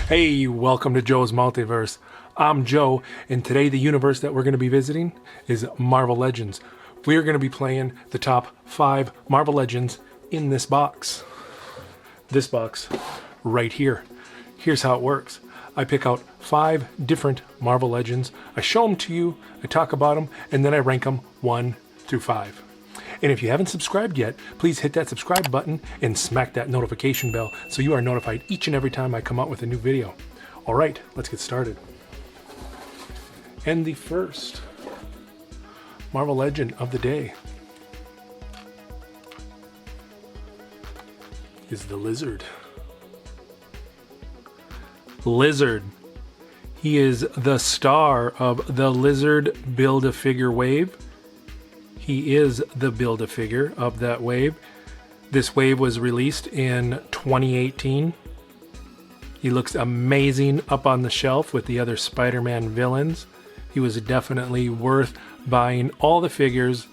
Hey, welcome to Joe's Multiverse. I'm Joe, and today the universe that we're going to be visiting is Marvel Legends. We are going to be playing the top 5 Marvel Legends in this box. This box right here. Here's how it works. I pick out 5 different Marvel Legends, I show them to you, I talk about them, and then I rank them 1 through 5. And if you haven't subscribed yet, please hit that subscribe button and smack that notification bell so you are notified each and every time I come out with a new video. All right, let's get started. And the first Marvel Legend of the day is the Lizard. Lizard. He is the star of the Lizard Build-A-Figure wave. He is the Build-A-Figure of that wave. This wave was released in 2018. He looks amazing up on the shelf with the other Spider-Man villains. He was definitely worth buying all the figures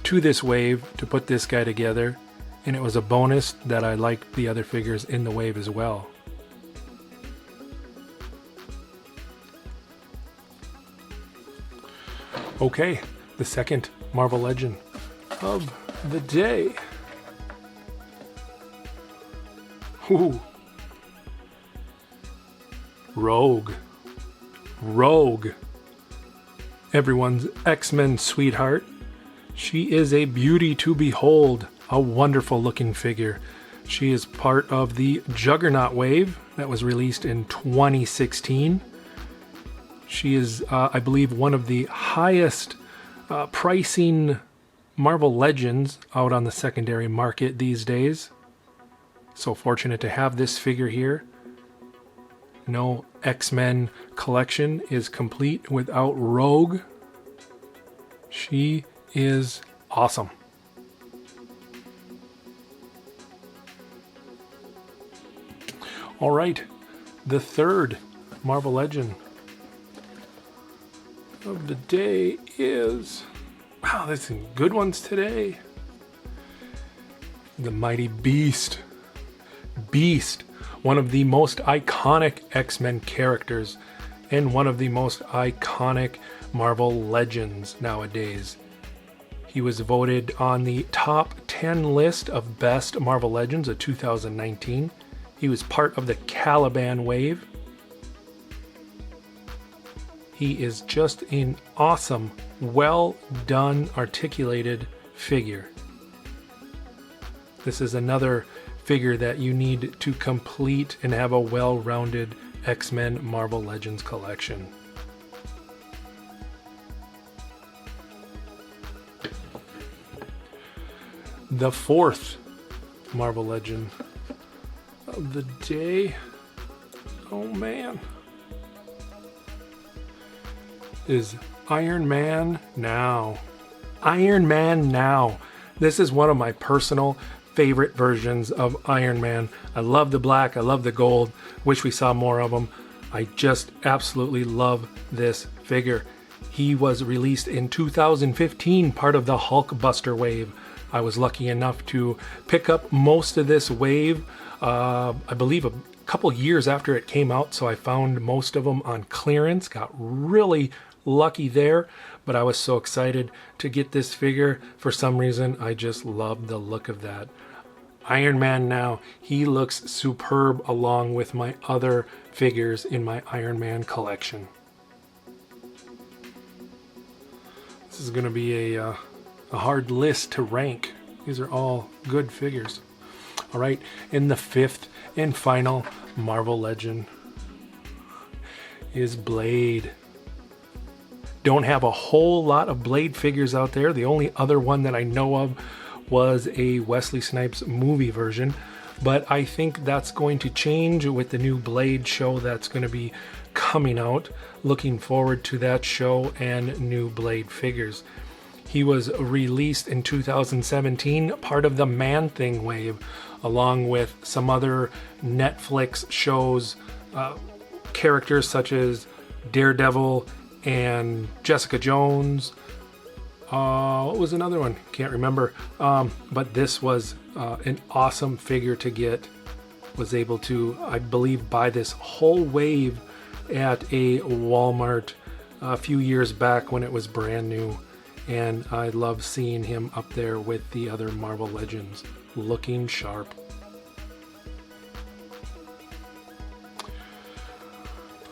to this wave to put this guy together. And it was a bonus that I liked the other figures in the wave as well. Okay, the second Marvel Legend of the day. Ooh. Rogue. Rogue. Everyone's X-Men sweetheart. She is a beauty to behold. A wonderful looking figure. She is part of the Juggernaut wave that was released in 2016. She is, I believe, one of the highest pricing Marvel Legends out on the secondary market these days. So fortunate to have this figure here. No X-Men collection is complete without Rogue. She is awesome. All right, the third Marvel Legend of the day is, wow, there's some good ones today. The Mighty Beast. Beast, one of the most iconic X-Men characters and one of the most iconic Marvel Legends nowadays. He was voted on the top 10 list of best Marvel Legends of 2019. He was part of the Caliban wave. He is just an awesome, well done, articulated figure. This is another figure that you need to complete and have a well-rounded X-Men Marvel Legends collection. The fourth Marvel Legend of the day, oh man, is Iron Man Now. Iron Man Now. This is one of my personal favorite versions of Iron Man. I love the black, I love the gold. Wish we saw more of them. I just absolutely love this figure. He was released in 2015, part of the Hulkbuster wave. I was lucky enough to pick up most of this wave, I believe a couple years after it came out, so I found most of them on clearance. Got really lucky there, but I was so excited to get this figure. For some reason, I just love the look of that. Iron Man Now, he looks superb along with my other figures in my Iron Man collection. This is going to be a hard list to rank. These are all good figures. All right, in the fifth and final Marvel Legend is Blade. Don't have a whole lot of Blade figures out there. The only other one that I know of was a Wesley Snipes movie version, but I think that's going to change with the new Blade show that's going to be coming out. Looking forward to that show and new Blade figures. He was released in 2017, part of the Man-Thing wave, along with some other Netflix shows, characters such as Daredevil and Jessica Jones. What was another one? Can't remember. But this was an awesome figure to get. was able to, I believe, buy this whole wave at a Walmart a few years back when it was brand new. And I love seeing him up there with the other Marvel Legends, looking sharp.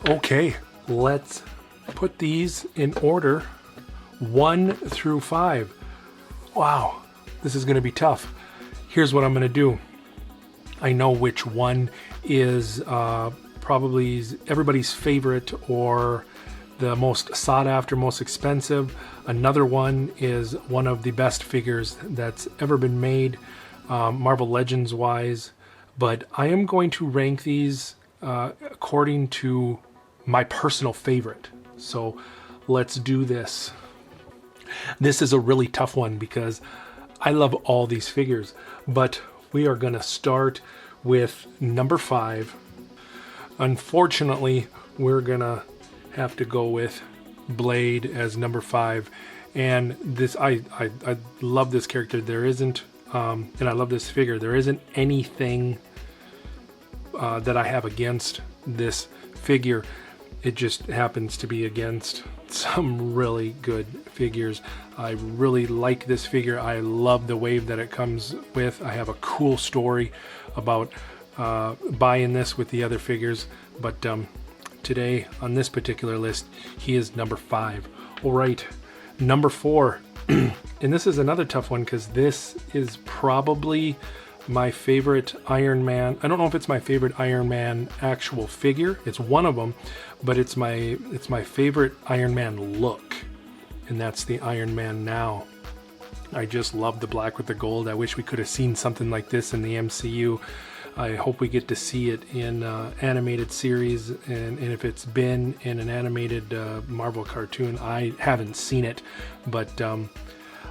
Okay, let's put these in order 1 through 5. Wow, this is going to be tough. Here's what I'm going to do. I know which one is probably everybody's favorite or the most sought after, most expensive. Another one is one of the best figures that's ever been made, Marvel Legends wise. But I am going to rank these according to my personal favorite. So let's do this. This is a really tough one because I love all these figures, but we are going to start with number 5. Unfortunately, we're going to have to go with Blade as number 5. And this, I love this character. There isn't, and I love this figure. There isn't anything that I have against this figure. It just happens to be against some really good figures. I really like this figure. I love the wave that it comes with. I have a cool story about buying this with the other figures, but today on this particular list, he is number 5. All right, number 4. And this is another tough one because this is probably my favorite Iron Man. I don't know if it's my favorite Iron Man actual figure. It's one of them, but it's my favorite Iron Man look, and that's the Iron Man Now. I just love the black with the gold. I wish we could have seen something like this in the MCU. I hope we get to see it in animated series, and if it's been in an animated Marvel cartoon, I haven't seen it, but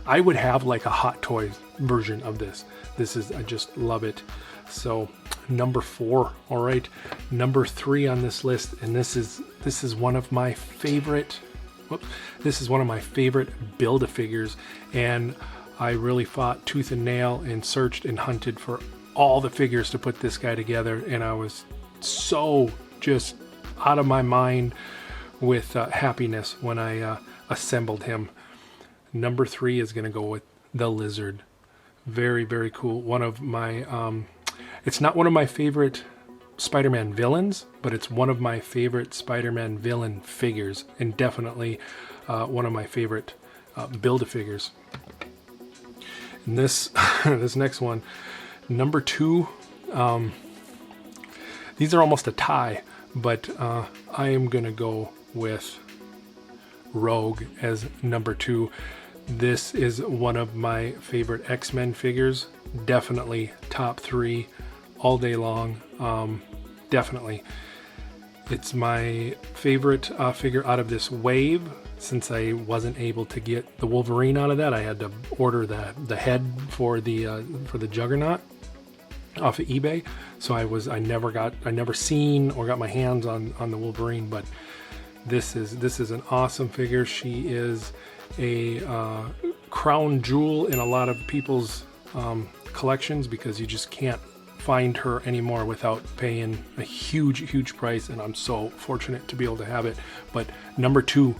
I would have like a Hot Toys version of this. I just love it. So number 4. All right, number 3 on this list, and this is one of my favorite. This is one of my favorite Build-A-Figures, and I really fought tooth and nail and searched and hunted for all the figures to put this guy together, and I was so just out of my mind with happiness when I assembled him. Number 3 is going to go with the Lizard. Very, very cool. One of my it's not one of my favorite Spider-Man villains, but it's one of my favorite Spider-Man villain figures, and definitely one of my favorite Build-A-Figures. And this this next one, number 2, these are almost a tie, but I am gonna go with Rogue as number 2. This is one of my favorite X-Men figures. Definitely top 3 all day long. Definitely. It's my favorite figure out of this wave. Since I wasn't able to get the Wolverine out of that, I had to order the head for the Juggernaut off of eBay. So I never seen or got my hands on the Wolverine, but this is an awesome figure. She is a crown jewel in a lot of people's collections because you just can't find her anymore without paying a huge price, and I'm so fortunate to be able to have it. But number 2,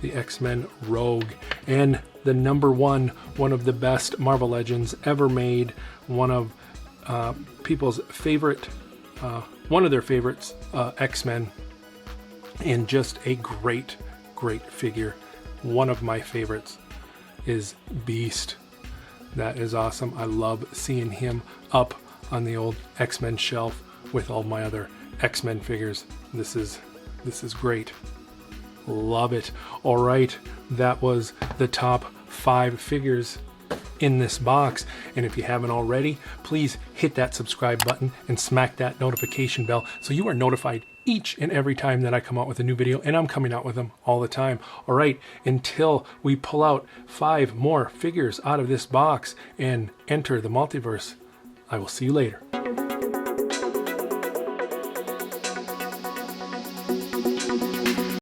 the X-Men Rogue, and the number 1, one of the best Marvel Legends ever made, one of people's favorite, one of their favorites, X-Men, and just a great figure. One of my favorites is Beast. That is awesome. I love seeing him up on the old X-Men shelf with all my other X-Men figures. This is great. Love it. All right, that was the top 5 figures in this box, and if you haven't already, please hit that subscribe button and smack that notification bell so you are notified each and every time that I come out with a new video, and I'm coming out with them all the time. All right, until we pull out 5 more figures out of this box and enter the multiverse, I will see you later.